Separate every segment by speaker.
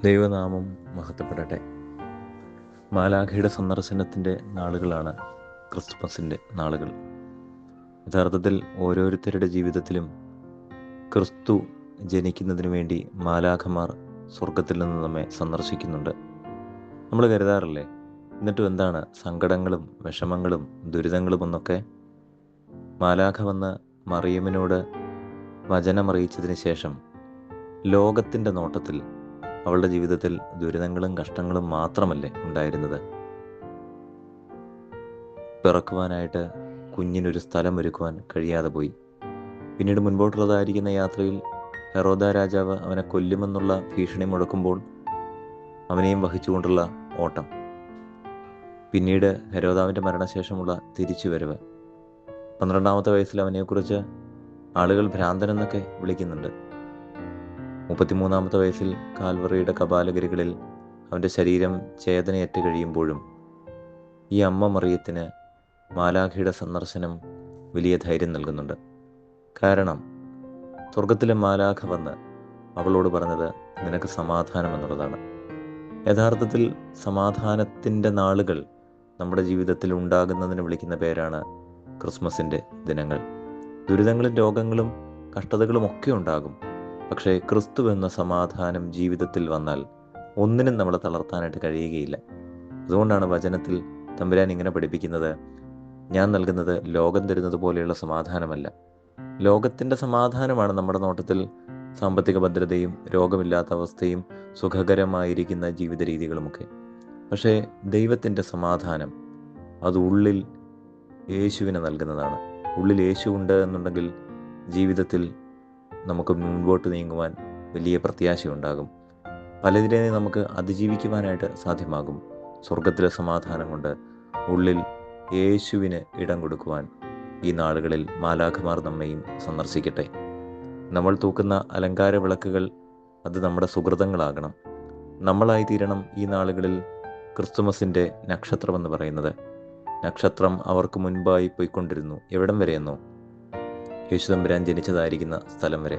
Speaker 1: ദൈവനാമം മഹത്വപ്പെടട്ടെ. മാലാഖയുടെ സന്ദർശനത്തിൻ്റെ നാളുകളാണ് ക്രിസ്മസിൻ്റെ നാളുകൾ. യഥാർത്ഥത്തിൽ ഓരോരുത്തരുടെ ജീവിതത്തിലും ക്രിസ്തു ജനിക്കുന്നതിന് വേണ്ടി മാലാഖമാർ സ്വർഗത്തിൽ നിന്ന് നമ്മെ സന്ദർശിക്കുന്നുണ്ട്. നമ്മൾ കരുതാറില്ലേ, എന്നിട്ടും എന്താണ് സങ്കടങ്ങളും വിഷമങ്ങളും ദുരിതങ്ങളും എന്നൊക്കെ? മാലാഖ വന്ന് മറിയമിനോട് വചനമറിയിച്ചതിന് ശേഷം ലോകത്തിൻ്റെ നോട്ടത്തിൽ അവളുടെ ജീവിതത്തിൽ ദുരിതങ്ങളും കഷ്ടങ്ങളും മാത്രമല്ലേ ഉണ്ടായിരുന്നത്? പിറക്കുവാനായിട്ട് കുഞ്ഞിനൊരു സ്ഥലം ഒരുക്കുവാൻ കഴിയാതെ പോയി. പിന്നീട് മുൻപോട്ടുള്ളതായിരിക്കുന്ന യാത്രയിൽ ഹെറോദ രാജാവ് അവനെ കൊല്ലുമെന്നുള്ള ഭീഷണി മുഴക്കുമ്പോൾ അവനെയും വഹിച്ചുകൊണ്ടുള്ള ഓട്ടം. പിന്നീട് ഹെരോദാവിൻ്റെ മരണശേഷമുള്ള തിരിച്ചുവരവ്. 12-ാമത്തെ വയസ്സിൽ അവനെക്കുറിച്ച് ആളുകൾ ഭ്രാന്തനെന്നൊക്കെ വിളിക്കുന്നുണ്ട്. 33-ാമത്തെ വയസ്സിൽ കാൽവറിയുടെ കപാലഗിരികളിൽ അവൻ്റെ ശരീരം ചേതനയേറ്റ് കഴിയുമ്പോഴും ഈ അമ്മ മറിയത്തിന് മാലാഖയുടെ സന്ദർശനം വലിയ ധൈര്യം നൽകുന്നുണ്ട്. കാരണം സ്വർഗത്തിലെ മാലാഖ വന്ന് അവളോട് പറഞ്ഞത് നിനക്ക് സമാധാനം എന്നുള്ളതാണ്. യഥാർത്ഥത്തിൽ സമാധാനത്തിൻ്റെ നാളുകൾ നമ്മുടെ ജീവിതത്തിൽ ഉണ്ടാകുന്നതിന് വിളിക്കുന്ന പേരാണ് ക്രിസ്മസിൻ്റെ ദിനങ്ങൾ. ദുരിതങ്ങളും രോഗങ്ങളും കഷ്ടതകളും ഒക്കെ ഉണ്ടാകും. പക്ഷേ ക്രിസ്തു എന്ന സമാധാനം ജീവിതത്തിൽ വന്നാൽ ഒന്നിനും നമ്മളെ തളർത്താനായിട്ട് കഴിയുകയില്ല. അതുകൊണ്ടാണ് വചനത്തിൽ തമ്പുരാൻ ഇങ്ങനെ പഠിപ്പിക്കുന്നത്, ഞാൻ നൽകുന്നത് ലോകം തരുന്നത് പോലെയുള്ള സമാധാനമല്ല. ലോകത്തിൻ്റെ സമാധാനമാണ് നമ്മുടെ നോട്ടത്തിൽ സാമ്പത്തിക ഭദ്രതയും രോഗമില്ലാത്ത അവസ്ഥയും സുഖകരമായിരിക്കുന്ന ജീവിത രീതികളുമൊക്കെ. പക്ഷേ ദൈവത്തിൻ്റെ സമാധാനം അത് ഉള്ളിൽ യേശുവിനെ നൽകുന്നതാണ്. ഉള്ളിൽ യേശു ഉണ്ട് എന്നുണ്ടെങ്കിൽ ജീവിതത്തിൽ നമുക്ക് മുൻപോട്ട് നീങ്ങുവാൻ വലിയ പ്രത്യാശയുണ്ടാകും. പലതിനെയും നമുക്ക് അതിജീവിക്കുവാനായിട്ട് സാധ്യമാകും. സ്വർഗത്തിലെ സമാധാനം കൊണ്ട് ഉള്ളിൽ യേശുവിന് ഇടം കൊടുക്കുവാൻ ഈ നാളുകളിൽ മാലാഖമാർ നമ്മയും സന്ദർശിക്കട്ടെ. നമ്മൾ തൂക്കുന്ന അലങ്കാര വിളക്കുകൾ അത് നമ്മുടെ സുഹൃതങ്ങളാകണം. നമ്മളായി തീരണം ഈ നാളുകളിൽ ക്രിസ്തുമസിൻ്റെ നക്ഷത്രമെന്ന് പറയുന്നത്. നക്ഷത്രം അവർക്ക് മുൻപായി പോയിക്കൊണ്ടിരുന്നു. എവിടം വരെയെന്നോ? യേശു തമ്പുരാൻ ജനിച്ചതായിരിക്കുന്ന സ്ഥലം വരെ.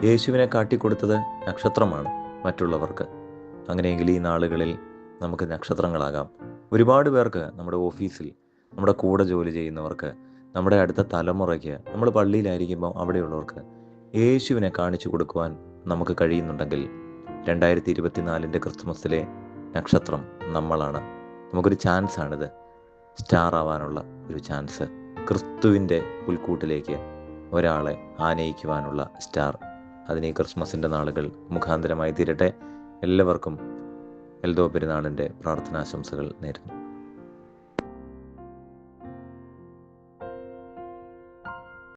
Speaker 1: യേശുവിനെ കാട്ടിക്കൊടുത്തത് നക്ഷത്രമാണ് മറ്റുള്ളവർക്ക്. അങ്ങനെയെങ്കിൽ ഈ നാളുകളിൽ നമുക്ക് നക്ഷത്രങ്ങളാകാം. ഒരുപാട് പേർക്ക്, നമ്മുടെ ഓഫീസിൽ നമ്മുടെ കൂടെ ജോലി ചെയ്യുന്നവർക്ക്, നമ്മുടെ അടുത്ത തലമുറയ്ക്ക്, നമ്മൾ പള്ളിയിലായിരിക്കുമ്പോൾ അവിടെയുള്ളവർക്ക് യേശുവിനെ കാണിച്ചു കൊടുക്കുവാൻ നമുക്ക് കഴിയുന്നുണ്ടെങ്കിൽ 2024 ക്രിസ്തുമസിലെ നക്ഷത്രം നമ്മളാണ്. നമുക്കൊരു ചാൻസാണിത്, സ്റ്റാർ ആവാനുള്ള ഒരു ചാൻസ്. ക്രിസ്തുവിൻ്റെ പുൽക്കൂട്ടിലേക്ക് ഒരാളെ ആനയിക്കുവാനുള്ള സ്റ്റാർ. അതിന് ഈ ക്രിസ്മസിൻ്റെ നാളുകൾ മുഖാന്തരമായി തീരട്ടെ. എല്ലാവർക്കും എൽദോ പെരുന്നാളിൻ്റെ പ്രാർത്ഥനാശംസകൾ നേരുന്നു.